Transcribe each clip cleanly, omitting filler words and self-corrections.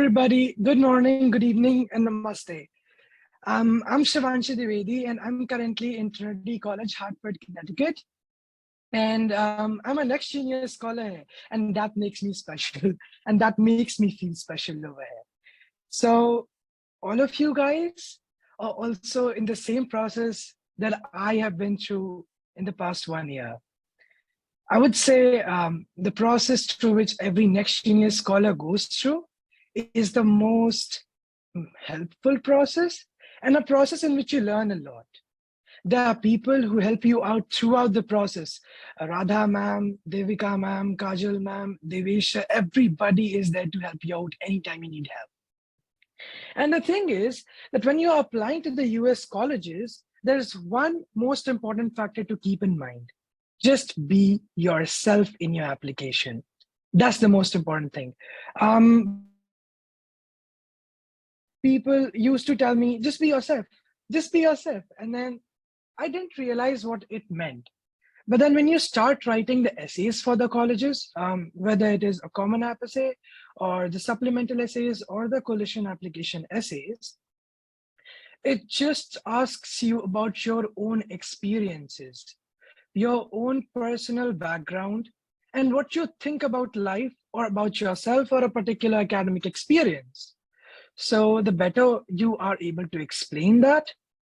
everybody. Good morning, good evening, and namaste. I'm Shivanshu Dwivedi, and I'm currently in Trinity College, Hartford, Connecticut. And I'm a next genius scholar, and that makes me special, and that makes me feel special over here. So, all of you guys are also in the same process that I have been through in the past 1 year. I would say the process through which every next genius scholar goes through is the most helpful process and a process in which you learn a lot. There are people who help you out throughout the process. Radha ma'am, Devika ma'am, Kajal ma'am, Devesha, everybody is there to help you out anytime you need help. And the thing is that when you're applying to the US colleges, there's one most important factor to keep in mind. Just be yourself in your application. That's the most important thing. People used to tell me, just be yourself, just be yourself. And then I didn't realize what it meant. But then when you start writing the essays for the colleges, whether it is a common app essay or the supplemental essays or the coalition application essays, it just asks you about your own experiences, your own personal background, and what you think about life or about yourself or a particular academic experience. So the better you are able to explain that,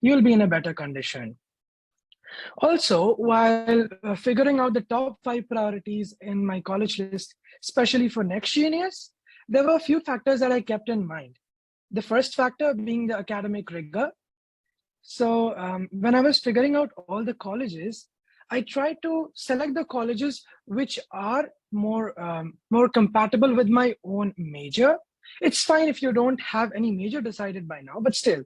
you'll be in a better condition. Also, while figuring out the top 5 priorities in my college list, especially for next genius, there were a few factors that I kept in mind. The first factor being the academic rigor. So when I was figuring out all the colleges, I tried to select the colleges which are more compatible with my own major. It's fine if you don't have any major decided by now, but still,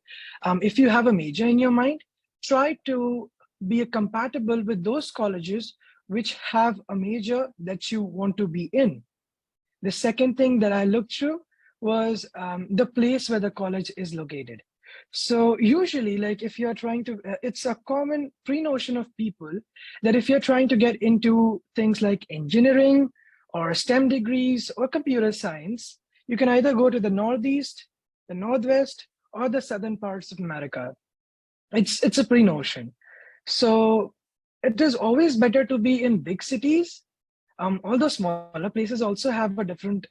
if you have a major in your mind, try to be compatible with those colleges which have a major that you want to be in. The second thing that I looked through was the place where the college is located. So usually, like if you're trying to, it's a common pre-notion of people that if you're trying to get into things like engineering or STEM degrees or computer science, you can either go to the Northeast, the Northwest, or the southern parts of America. It's a pre-notion. So it is always better to be in big cities. Although smaller places also have a different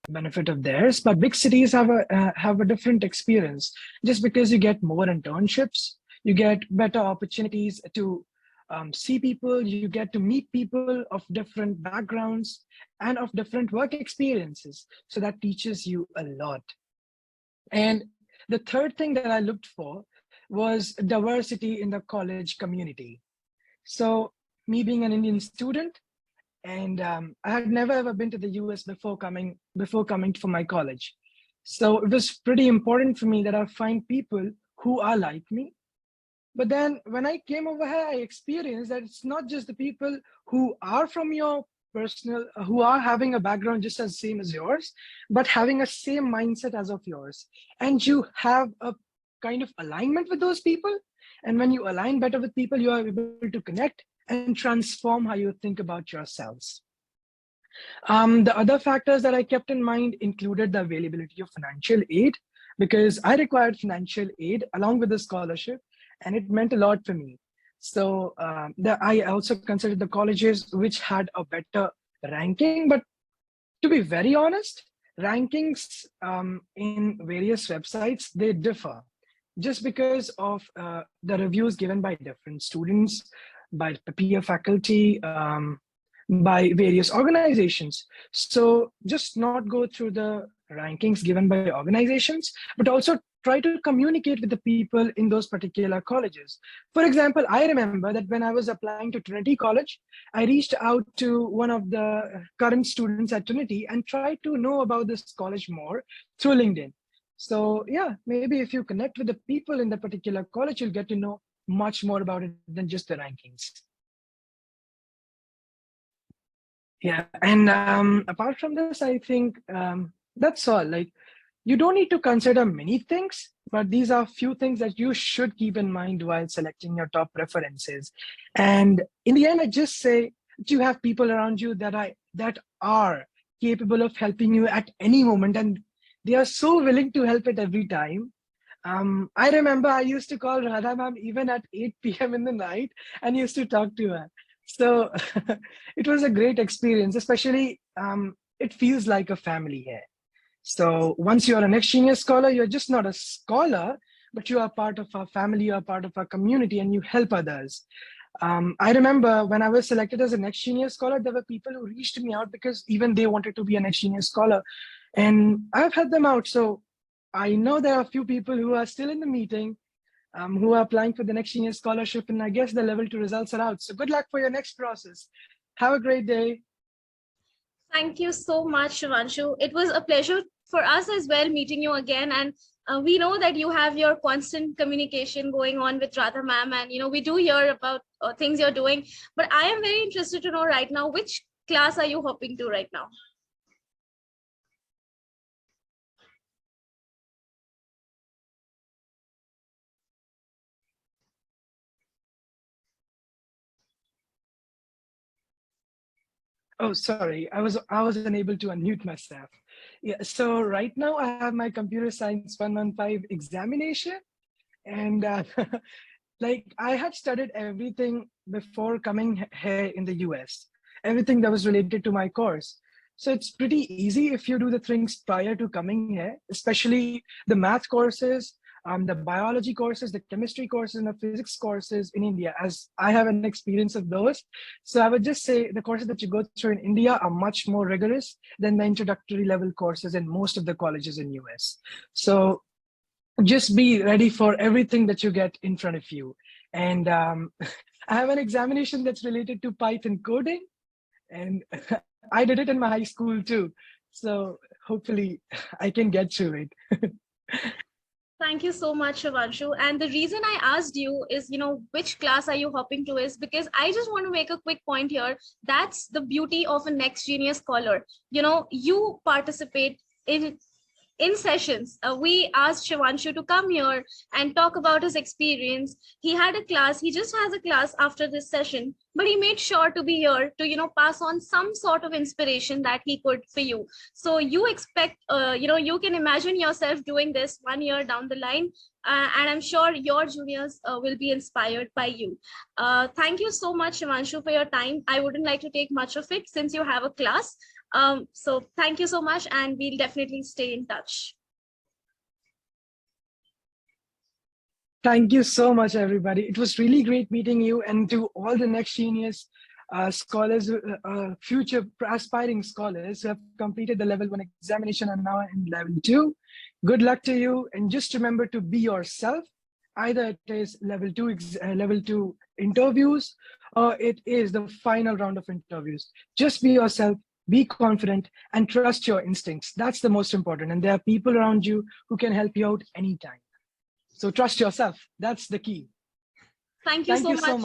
benefit of theirs, but big cities have a different experience. Just because you get more internships, you get better opportunities to see people, you get to meet people of different backgrounds and of different work experiences. So that teaches you a lot. And the third thing that I looked for was diversity in the college community. So me being an Indian student, and I had never ever been to the US before coming for my college. So it was pretty important for me that I find people who are like me. But then when I came over here, I experienced that it's not just the people who are from your personal, who are having a background just as same as yours, but having a same mindset as of yours. And you have a kind of alignment with those people. And when you align better with people, you are able to connect and transform how you think about yourselves. The other factors that I kept in mind included the availability of financial aid, because I required financial aid along with the scholarship, and it meant a lot for me. So I also considered the colleges which had a better ranking, but to be very honest, rankings in various websites, they differ just because of the reviews given by different students, by peer faculty, by various organizations. So just not go through the rankings given by organizations, but also try to communicate with the people in those particular colleges. For example, I remember that when I was applying to Trinity College, I reached out to one of the current students at Trinity and tried to know about this college more through LinkedIn. So yeah, maybe if you connect with the people in the particular college, you'll get to know much more about it than just the rankings. Yeah, and apart from this, I think that's all. Like, you don't need to consider many things, but these are few things that you should keep in mind while selecting your top preferences. And in the end, I just say that you have people around you that are capable of helping you at any moment, and They are so willing to help at every time. I remember I used to call Radha ma'am even at 8 p.m. in the night and used to talk to her. So it was a great experience, especially it feels like a family here. So once you're a next genius scholar, you're just not a scholar, but you are part of our family, you are part of our community, and you help others. I remember when I was selected as a next genius scholar, there were people who reached me out because even they wanted to be a next genius scholar. And I've helped them out. So I know there are a few people who are still in the meeting, who are applying for the next genius scholarship. And I guess the level 2 results are out. So good luck for your next process. Have a great day. Thank you so much, Shivanshu. It was a pleasure for us as well meeting you again. And we know that you have your constant communication going on with Radha ma'am. And, we do hear about things you're doing. But I am very interested to know right now, which class are you hopping to right now? Oh, sorry, I was unable to unmute myself. Yeah, so right now I have my computer science 115 examination, and like I had studied everything before coming here in the US, everything that was related to my course. So it's pretty easy if you do the things prior to coming here, especially the math courses, the biology courses, the chemistry courses, and the physics courses in India, as I have an experience of those. So I would just say the courses that you go through in India are much more rigorous than the introductory level courses in most of the colleges in US. So just be ready for everything that you get in front of you. And I have an examination that's related to Python coding, and I did it in my high school too. So hopefully I can get through it. Thank you so much, Shivanshu. And the reason I asked you is, which class are you hopping to is because I just want to make a quick point here. That's the beauty of a next genius scholar. You participate in sessions. We asked Shivanshu to come here and talk about his experience. He had a class, he just has a class after this session, but he made sure to be here to, pass on some sort of inspiration that he could for you. So you expect, you can imagine yourself doing this 1 year down the line. And I'm sure your juniors will be inspired by you. Thank you so much, Shivanshu, for your time. I wouldn't like to take much of it since you have a class. So thank you so much, and we'll definitely stay in touch. Thank you so much, everybody. It was really great meeting you, and to all the next genius scholars, future aspiring scholars who have completed the level 1 examination and now in level 2. Good luck to you, and just remember to be yourself. Either it is level 2 interviews, or it is the final round of interviews. Just be yourself, be confident, and trust your instincts. That's the most important. And there are people around you who can help you out anytime. So trust yourself. That's the key. Thank you so much.